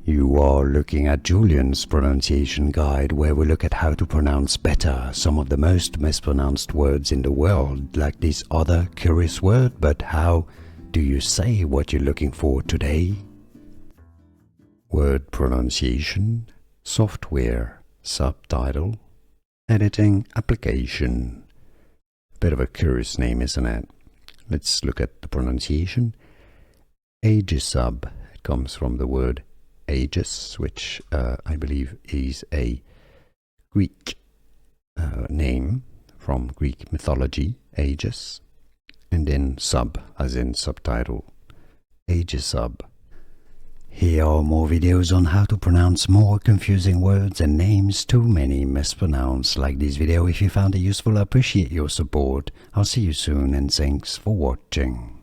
You are looking at Julian's pronunciation guide, where we look at how to pronounce better some of the most mispronounced words in the world, like this other curious word. But how do you say what you're looking for today? Word pronunciation, software, subtitle, editing, application. Bit of a curious name, isn't it? Let's look at the pronunciation. Aegisub. It comes from the word Aegis, which I believe is a Greek name from Greek mythology, Aegis, and then sub, as in subtitle, Aegisub. Here are more videos on how to pronounce more confusing words and names too many mispronounced. Like this video if you found it useful. I appreciate your support. I'll see you soon and thanks for watching.